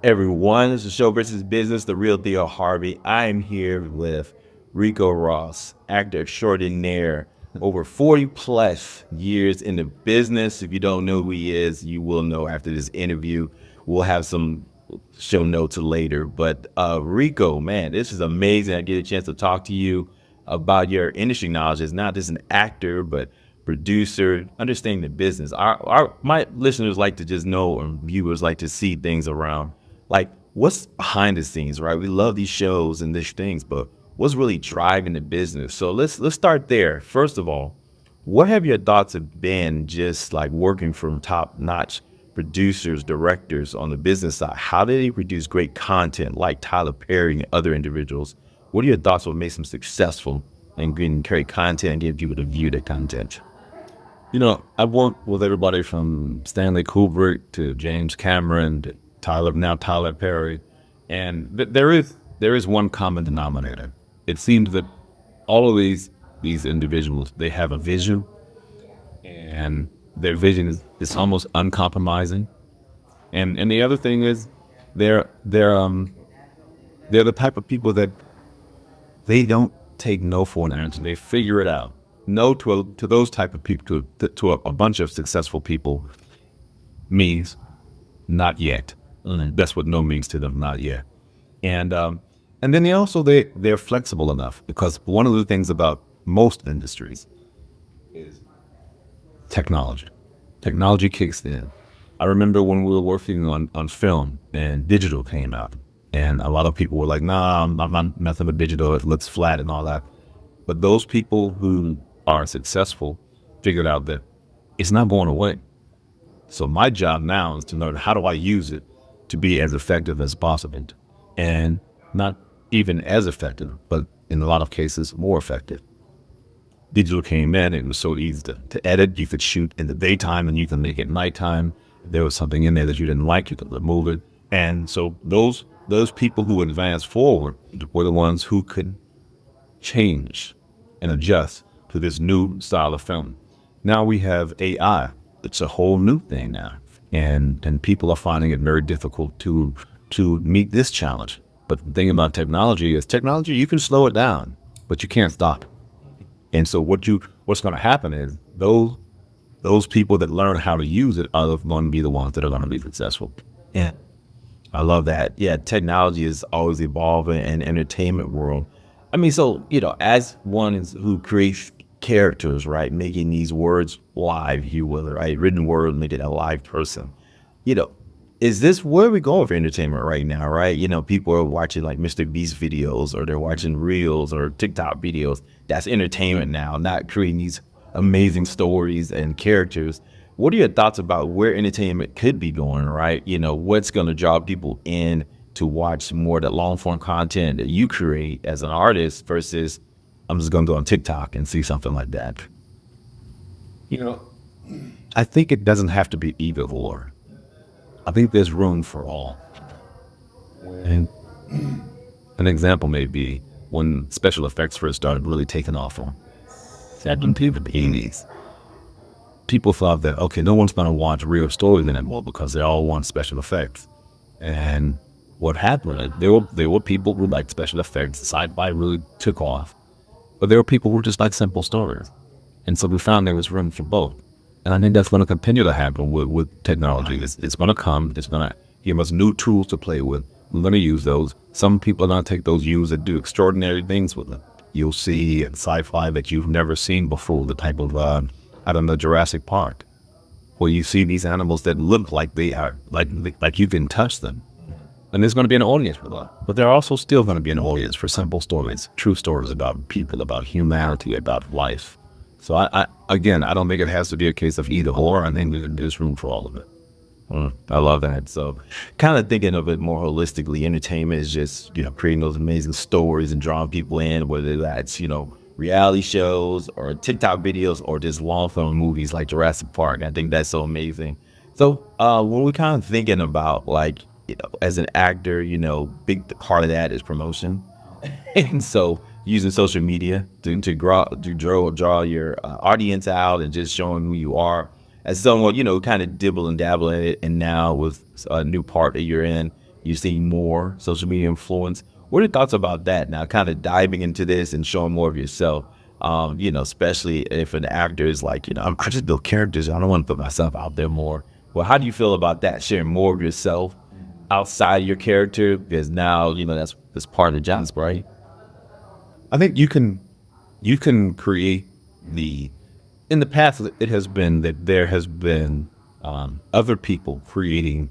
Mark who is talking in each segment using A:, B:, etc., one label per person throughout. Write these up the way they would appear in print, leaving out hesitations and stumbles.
A: Everyone, this is Show versus Business, the real Theo Harvey. I am here with Ricco Ross, actor extraordinaire, over 40 plus years in the business. If you don't know who he is, you will know after this interview. We'll have some show notes later. But Rico, man, this is amazing. I get a chance to talk to you about your industry knowledge as not just an actor, but producer, understanding the business. My listeners like to just know, or viewers like to see things around like what's behind the scenes, right? We love these shows and these things, but what's really driving the business? So let's start there. First of all, what have your thoughts have been just like working from top-notch producers, directors on the business side? How do they produce great content like Tyler Perry and other individuals? What are your thoughts on what makes them successful and getting great content and getting people to view the content?
B: I've worked with everybody from Stanley Kubrick to James Cameron to Tyler Perry, and there is one common denominator. It seems that all of these individuals, they have a vision, and their vision is almost uncompromising. And the other thing is, they're they're um they're the type of people that they don't take no for an answer. They figure it out. No to those type of people, to a bunch of successful people, means not yet. That's what no means to them, not yet. And then they're flexible enough, because one of the things about most industries is technology. Technology kicks in. I remember when we were working on film and digital came out, and a lot of people were like, "Nah, I'm not messing with digital. It looks flat and all that." But those people who are successful figured out that it's not going away. So my job now is to learn, how do I use it to be as effective as possible, and not even as effective, but in a lot of cases more effective. Digital came in, it was so easy to edit. You could shoot in the daytime and you can make it nighttime. If there was something in there that you didn't like, you could remove it. And so those people who advanced forward were the ones who could change and adjust to this new style of film. Now we have AI. It's a whole new thing now. And people are finding it very difficult to meet this challenge. But the thing about technology is, you can slow it down, but you can't stop it. And so what's going to happen is those people that learn how to use it are going to be the ones that are going to be successful.
A: Yeah, I love that. Yeah, technology is always evolving in the entertainment world. I mean, so, as one who creates characters, right, making these words live, if you will, right, written word, making a live person, you know, is this where we going for entertainment right now, right? People are watching like Mr. Beast videos, or they're watching reels or TikTok videos. That's entertainment now, not creating these amazing stories and characters. What are your thoughts about where entertainment could be going, right? What's going to draw people in to watch more of the long form content that you create as an artist versus I'm just going to go on TikTok and see something like that?
B: I think it doesn't have to be either or. I think there's room for all. And an example may be when special effects first started really taking off on 70s and 80s. People thought that, okay, no one's going to watch real stories anymore because they all want special effects. And what happened, there were people who liked special effects. Sci-fi really took off. But there were people who just liked simple stories. And so we found there was room for both. And I think that's going to continue to happen with technology. It's going to come. It's going to give us new tools to play with. We're going to use those. Some people are going to take those views and do extraordinary things with them. You'll see in sci-fi that you've never seen before, the type of, Jurassic Park, where you see these animals that look like they are, like you can touch them. And there's going to be an audience for that. But there are also still going to be an audience for simple stories, true stories about people, about humanity, about life. So I don't think it has to be a case of either or. I think there's room for all of it.
A: I love that. So kind of thinking of it more holistically, entertainment is just, creating those amazing stories and drawing people in, whether that's, reality shows or TikTok videos or just long form movies like Jurassic Park. I think that's so amazing. So when we're kind of thinking about like, as an actor, big part of that is promotion. And so using social media to draw your audience out and just showing who you are as someone, kind of dibble and dabble in it. And now with a new part that you're in, You're seeing more social media influence. What are your thoughts about that now, kind of diving into this and showing more of yourself? Especially if an actor is like, I just build characters. I don't want to put myself out there more. Well, how do you feel about that? Sharing more of yourself outside your character? Because now, that's part of the job, right?
B: I think you can create the. In the past, it has been that there has been other people creating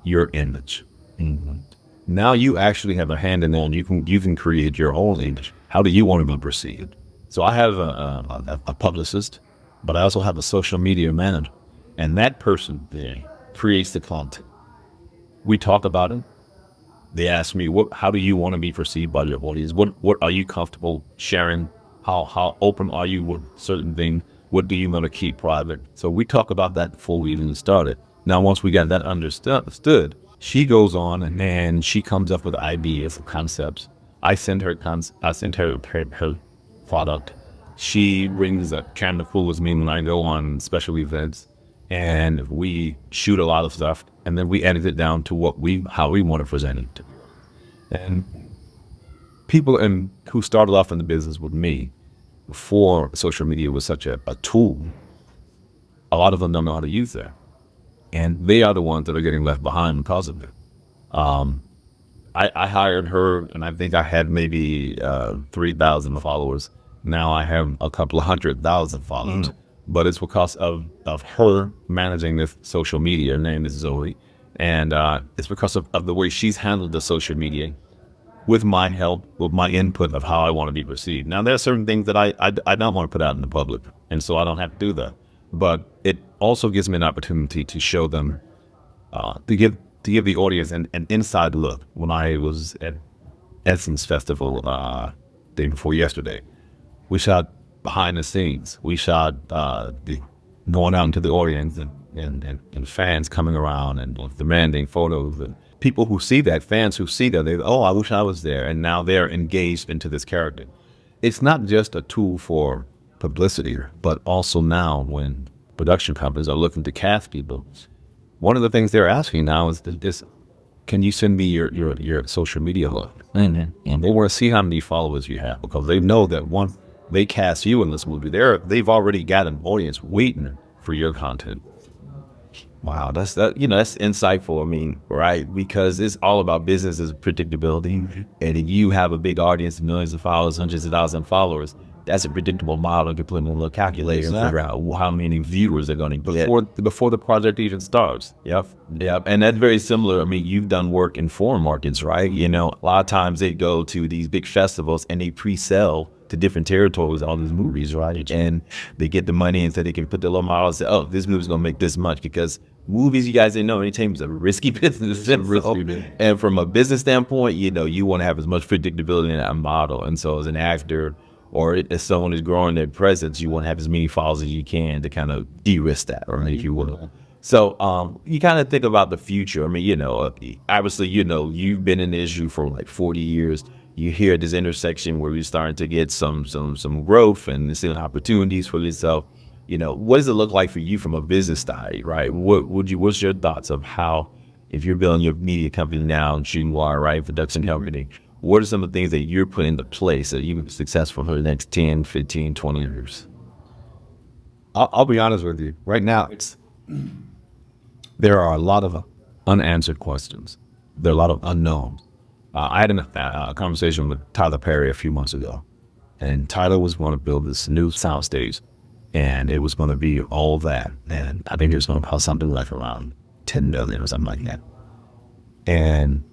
B: your image.
A: Mhm.
B: Now you actually have a hand in it, and you can create your own image. How do you want to be perceived? So I have a publicist, but I also have a social media manager, and that person there creates the content. We talk about it. They ask me, how do you want to be perceived by your audience? What are you comfortable sharing? How open are you with certain things? What do you want to keep private? So we talk about that before we even started. Now, once we got that understood, she goes on and then she comes up with ideas, concepts. I send her product. She brings a camera full with me when I go on special events, and we shoot a lot of stuff, and then we edit it down to how we want to present it. And people who started off in the business with me before social media was such a tool, a lot of them don't know how to use that, and they are the ones that are getting left behind because of it. I hired her, and I think I had maybe 3,000 followers. Now I have a couple of 100,000 followers, but it's because of her managing this social media. Her name is Zoe, and it's because of the way she's handled the social media with my help, with my input of how I want to be perceived. Now, there are certain things that I don't want to put out in the public, and so I don't have to do that. But it also gives me an opportunity to show them, to give the audience an inside look. When I was at Essence Festival day before yesterday, we shot behind the scenes. We shot going out into the audience and fans coming around and demanding photos, and people who see that, fans who see that, they, oh, I wish I was there, and now they're engaged into this character. It's not just a tool for publicity, but also now when production companies are looking to cast people, one of the things they're asking now is this: can you send me your social media hook? And they want to see how many followers you have, because they know that once they cast you in this movie, they've already got an audience waiting for your content.
A: Wow, that's insightful. I mean, right? Because it's all about business is predictability. And if you have a big audience, millions of followers, hundreds of thousands of followers, that's a predictable model. You can put in a little calculator and figure out how many viewers they're going to get
B: Before the project even starts.
A: Yep. And that's very similar. I mean, you've done work in foreign markets, right? A lot of times they go to these big festivals and they pre-sell to different territories all these movies, right? And they get the money and so they can put their little model and say, oh, this movie's going to make this much, because movies, you guys didn't know, anytime it's a risky business. And from a business standpoint, you want to have as much predictability in that model. And so as an actor, or if someone is growing their presence, you want to have as many followers as you can to kind of de-risk that, right, if you will. So you kind of think about the future. I mean, obviously, you've been in the issue for like 40 years. You hear at this intersection where we're starting to get some growth and seeing opportunities for yourself. What does it look like for you from a business side, right? What's your thoughts of how, if you're building your media company now, shooting wire, right, production company, what are some of the things that you're putting into place that you can be successful for the next 10, 15, 20 years?
B: I'll be honest with you. Right now, there are a lot of unanswered questions. There are a lot of unknowns. I had a conversation with Tyler Perry a few months ago, and Tyler was going to build this new soundstage, and it was going to be all that. And I think it was going to cost something like around $10 million or something like that. And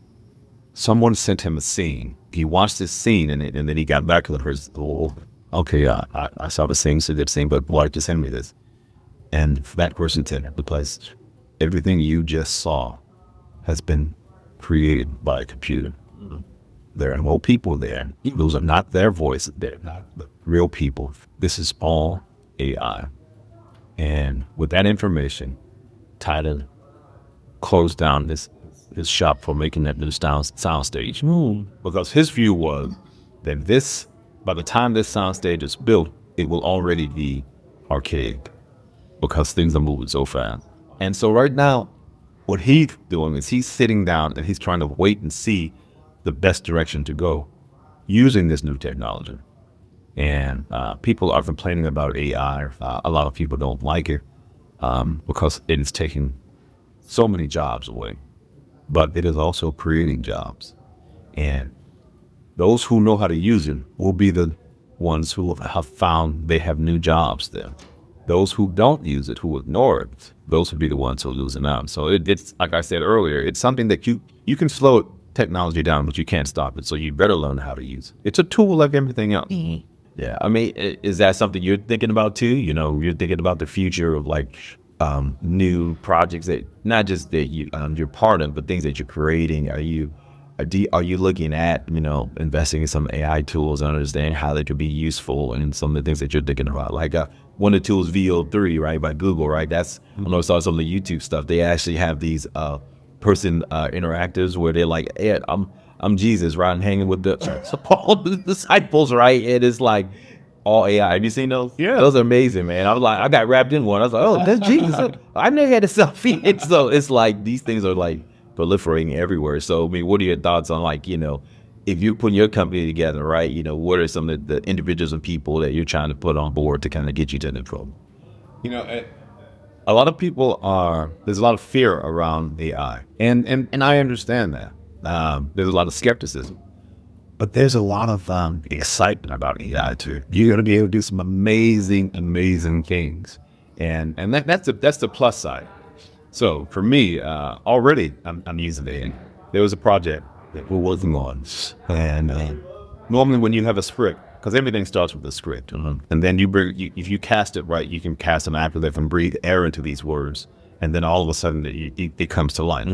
B: someone sent him a scene. He watched this scene, and then he got back to the person. Oh, okay, I saw the scene, so good scene, but why did you send me this? And that person said, because everything you just saw has been created by a computer. There are no people there. Those are not their voices. They're not the real people. This is all AI. And with that information, Tyler closed down his shop for making that new soundstage. Because his view was that by the time this soundstage is built, it will already be archaic, because things are moving so fast. And so right now, What he's doing is he's sitting down and he's trying to wait and see the best direction to go using this new technology. And people are complaining about AI. A lot of people don't like it because it is taking so many jobs away, but it is also creating jobs. And those who know how to use it will be the ones who have found they have new jobs there. Those who don't use it, who ignore it, those would be the ones who are losing out. So it's like I said earlier, it's something that you can slow technology down, but you can't stop it. So you better learn how to use it. It's a tool like everything else.
A: Yeah, I mean, is that something you're thinking about too? You know, you're thinking about the future of like new projects that not just that you're part of, but things that you're creating. Are you looking at, you know, investing in some AI tools and understanding how they could be useful and some of the things that you're thinking about? Like one of the tools, VO3, right, by Google, right? That's, I don't know, I saw some of the YouTube stuff. They actually have these person interactives where they're like, hey, I'm Jesus, right? I'm hanging with all the disciples, right? And it's like all AI. Have you seen those?
B: Yeah.
A: Those are amazing, man. I was like, I got wrapped in one. I was like, oh, that's Jesus. I never had a selfie. And so it's like these things are like proliferating everywhere. So, I mean, what are your thoughts on, like, you know, if you're putting your company together, right, you know, what are some of the individuals and people that you're trying to put on board to kind of get you to the problem?
B: You know, a lot of people there's a lot of fear around AI. And I understand that. There's a lot of skepticism. But there's a lot of excitement about AI too. You're going to be able to do some amazing, amazing things. And that's the plus side. So for me, already I'm using it. There was a project that we're working on, and normally when you have a script, because everything starts with a script, and then if you cast it right, you can cast an actor that can breathe air into these words, and then all of a sudden it comes to life.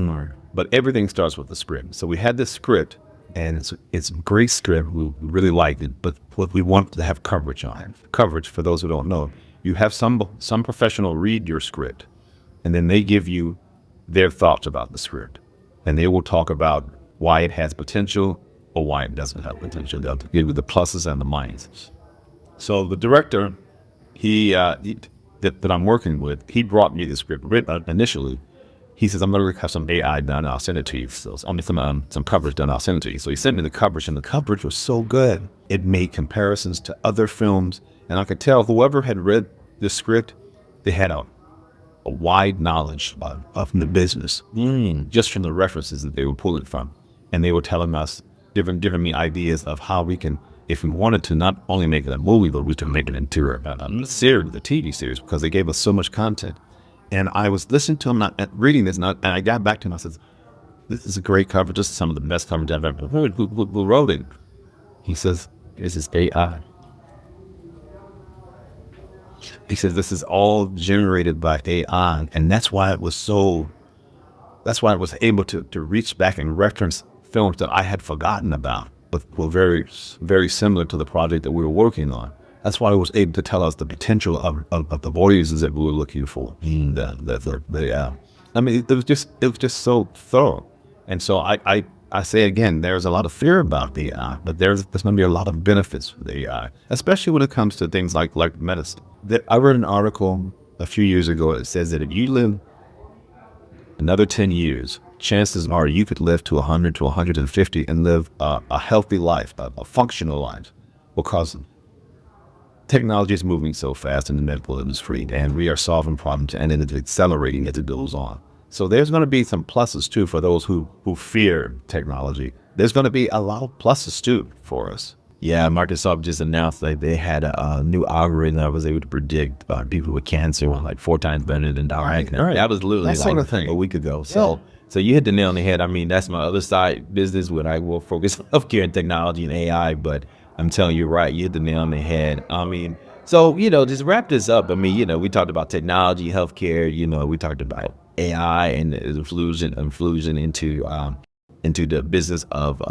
B: But everything starts with the script. So we had this script, and it's a great script. We really liked it, but what we wanted to have coverage on. Coverage, for those who don't know, you have some professional read your script, and then they give you their thoughts about the script. And they will talk about why it has potential or why it doesn't have potential. They'll give you the pluses and the minuses. So the director, that I'm working with, he brought me the script written initially. He says, I'm going to have some AI done, I'll send it to you. So only some coverage done, I'll send it to you. So he sent me the coverage, and the coverage was so good. It made comparisons to other films. And I could tell whoever had read the script, they had a wide knowledge of the business, just from the references that they were pulling from. And they were telling us, giving me ideas of how we can, if we wanted to, not only make it a movie, but we could make it into a series, a TV series, because they gave us so much content. And I was listening to him, reading this, and I got back to him. I said, this is a great cover. This is some of the best coverage I've ever heard. Who wrote it? He says, this is AI. He says, this is all generated by AI. And that's why I was able to reach back and reference films that I had forgotten about, but were very, very similar to the project that we were working on. That's why I was able to tell us the potential of the voices that we were looking for. I mean, it was just so thorough. And so I say again, there's a lot of fear about the AI, but there's going to be a lot of benefits for the AI, especially when it comes to things like medicine. I read an article a few years ago that says that if you live another 10 years, chances are you could live to 100 to 150 and live a healthy life, a functional life, because technology is moving so fast in the medical industry, and we are solving problems, and it is accelerating as it goes on. So there's going to be some pluses too for those who fear technology. There's going to be a lot of pluses too for us.
A: Yeah, Microsoft just announced that they had a new algorithm that was able to predict people with cancer like 4 times better than direct. Right. That was literally
B: that sort of thing
A: a week ago. So you hit the nail on the head. I mean, that's my other side business when I will focus on healthcare and technology and AI, but I'm telling you, right, you hit the nail on the head. I mean, so, you know, just wrap this up. I mean, you know, we talked about technology, healthcare, you know, we talked about AI and the influsion into the business of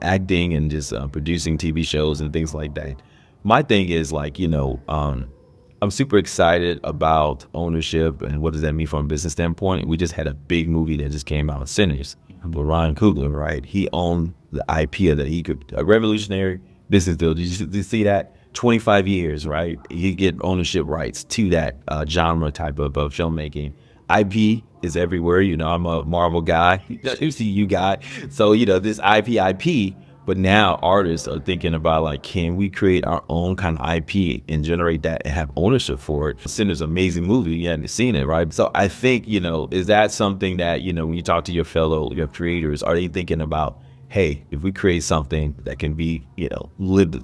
A: acting and just producing TV shows and things like that. My thing is, like, you know, I'm super excited about ownership and what does that mean from a business standpoint. We just had a big movie that just came out, Sinners, with Ryan Coogler, right? He owned the IP of that. He could, a revolutionary business deal. Did you see that? 25 years, right? You get ownership rights to that genre type of filmmaking. IP is everywhere. You know, I'm a Marvel guy, MCU guy. So, you know, this IP. But now artists are thinking about like, can we create our own kind of IP and generate that and have ownership for it? Cinder's amazing movie. You hadn't seen it, right? So I think, you know, is that something that, you know, when you talk to your creators, are they thinking about, hey, if we create something that can be, you know,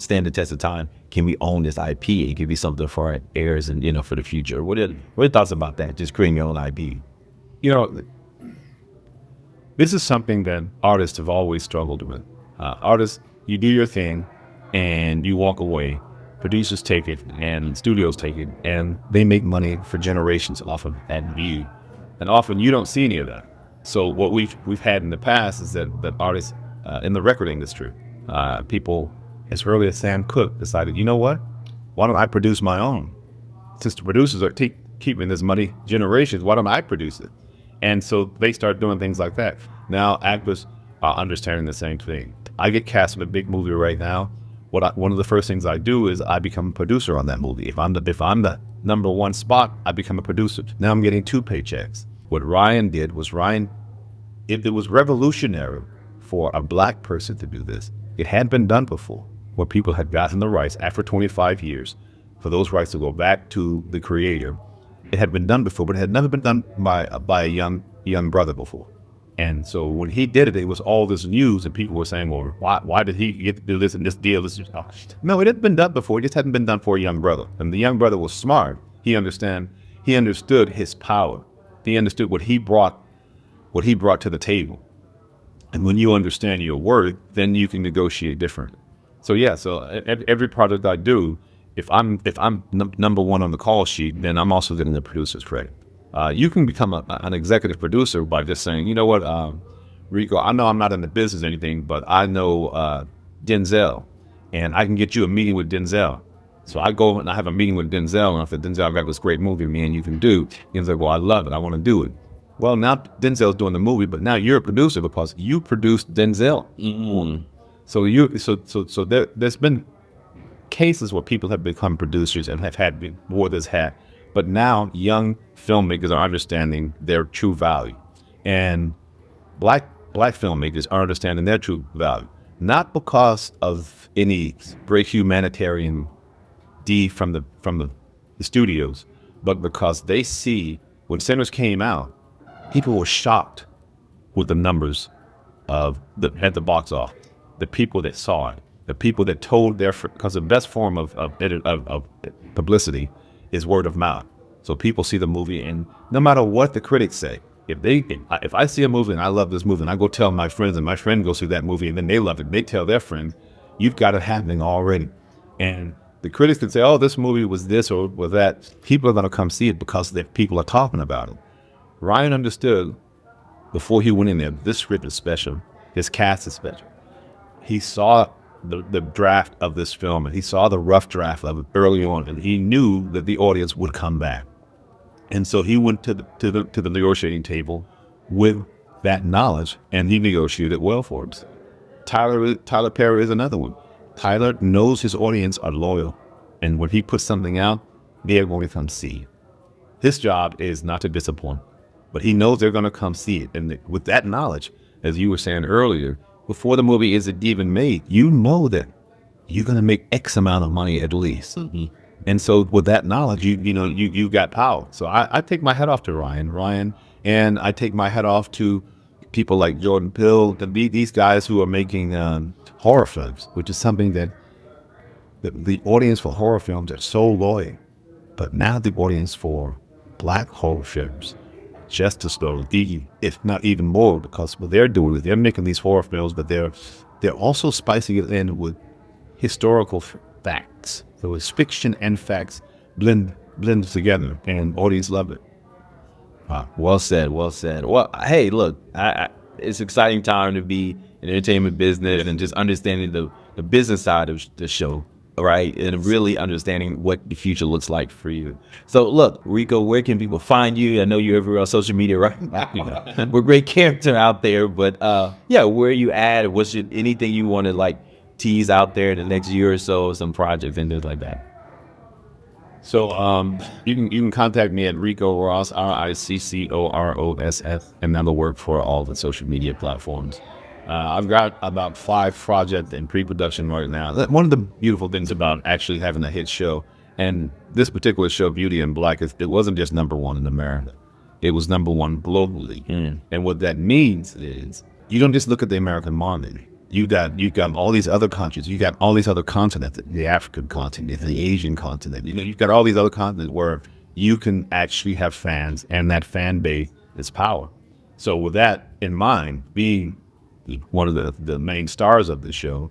A: stand the test of time, can we own this IP? It could be something for our heirs and, you know, for the future. What are your thoughts about that? Just creating your own IP.
B: You know, this is something that artists have always struggled with. Artists, you do your thing and you walk away. Producers take it and studios take it, and they make money for generations off of that view. And often you don't see any of that. So what we've had in the past is that artists in the record industry, people as early as Sam Cooke decided, you know what? Why don't I produce my own? Since the producers are keeping this money generations, why don't I produce it? And so they start doing things like that. Now actors are understanding the same thing. I get cast in a big movie right now. One of the first things I do is I become a producer on that movie. If I'm the number one spot, I become a producer. Now I'm getting 2 paychecks. What Ryan did was it was revolutionary for a black person to do this. It had been done before, where people had gotten the rights after 25 years for those rights to go back to the creator. It had been done before, but it had never been done by a young brother before. And so when he did it, it was all this news, and people were saying, well, why did he get to do this and this deal? No, it had been done before. It just hadn't been done for a young brother. And the young brother was smart. He understood his power. He understood what he brought to the table. And when you understand your worth, then you can negotiate different. So yeah, every project I do, if I'm number one on the call sheet, then I'm also getting the producer's credit. You can become an executive producer by just saying, you know what, Rico, I know I'm not in the business or anything, but I know Denzel, and I can get you a meeting with Denzel. So I go and I have a meeting with Denzel, and I said, Denzel, I've got this great movie, man, you can do. He's like, well, I love it. I want to do it. Well, now Denzel's doing the movie, but now you're a producer because you produced Denzel. Mm-hmm. So there's been cases where people have become producers and have wore this hat. But now young filmmakers are understanding their true value, and black filmmakers are understanding their true value, not because of any great humanitarian deed from the studios, but because they see when Sinners came out, people were shocked with the numbers at the box office, the people that saw it, the people that told because the best form of publicity is word of mouth. So people see the movie, and no matter what the critics say, if I see a movie and I love this movie and I go tell my friends and my friend goes see that movie and then they love it, they tell their friend, you've got it happening already. And the critics can say, oh, this movie was this or was that. People are going to come see it because people are talking about it. Ryan understood before he went in there, this script is special. His cast is special. He saw the draft of this film, and he saw the rough draft of it early on, and he knew that the audience would come back. And so he went to the negotiating table with that knowledge, and he negotiated well for him. Tyler Perry is another one. Tyler knows his audience are loyal, and when he puts something out, they're going to come see it. His job is not to disappoint, but he knows they're going to come see it. And with that knowledge, as you were saying earlier, before the movie is even made, you know that you're going to make X amount of money at least. Mm-hmm. And so with that knowledge, you got power. So I take my hat off to Ryan, and I take my hat off to people like Jordan Peele, these guys who are making horror films, which is something that the audience for horror films are so loyal. But now the audience for black horror films just as low, if not even more, because what they're doing is they're making these horror films, but they're also spicing it in with historical facts. So it's fiction and facts blend together, and audience love it.
A: Well said. Well, hey, look, it's exciting time to be in the entertainment business and just understanding the business side of the show, right? And really understanding what the future looks like for you. So look, Rico, where can people find you? I know you're everywhere on social media, right? We're a great character out there, but where are you at? What's anything you want to tease out there in the next year or so, some projects and things like that?
B: So you can contact me at Rico Ross, RICCOROSS, and that'll work for all the social media platforms. I've got about 5 projects in pre-production right now. One of the beautiful things about actually having a hit show, and this particular show, Beauty in Black, it wasn't just #1 in America. It was #1 globally. And what that means is you don't just look at the American market. You got all these other countries. You got all these other continents, the African continent, the Asian continent. You've got all these other continents where you can actually have fans, and that fan base is power. So with that in mind, being one of the main stars of the show,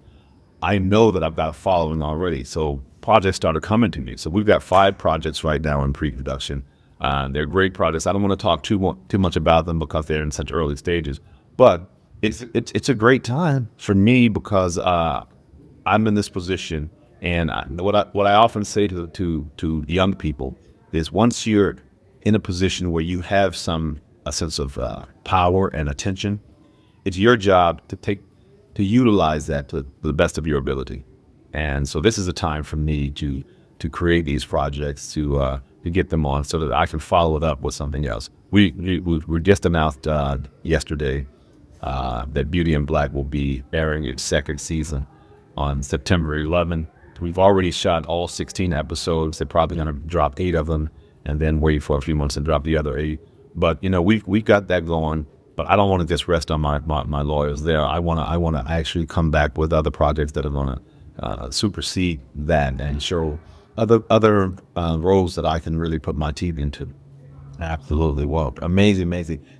B: I know that I've got a following already. So projects started coming to me. So we've got 5 projects right now in pre-production. They're great projects. I don't want to talk too much about them because they're in such early stages. But it's a great time for me because I'm in this position, and what I often say to young people is once you're in a position where you have a sense of power and attention, it's your job to utilize that to the best of your ability. And so this is a time for me to create these projects to get them on so that I can follow it up with something else. We just announced yesterday that Beauty in Black will be airing its 2nd season on September 11th. We've already shot all 16 episodes. They're probably going to drop 8 of them and then wait for a few months and drop the other 8. But we've got that going. But I don't want to just rest on my laurels there. I want to actually come back with other projects that are going to supersede that and show other roles that I can really put my teeth into.
A: Absolutely. Well, amazing.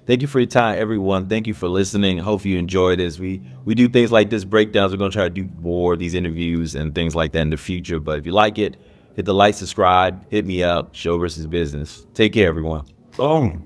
A: Thank you for your time, everyone. Thank you for listening. Hope you enjoyed this. We do things like this, breakdowns. We're going to try to do more of these interviews and things like that in the future. But if you like it, hit the like, subscribe, hit me up. Show versus business. Take care, everyone.
B: Boom.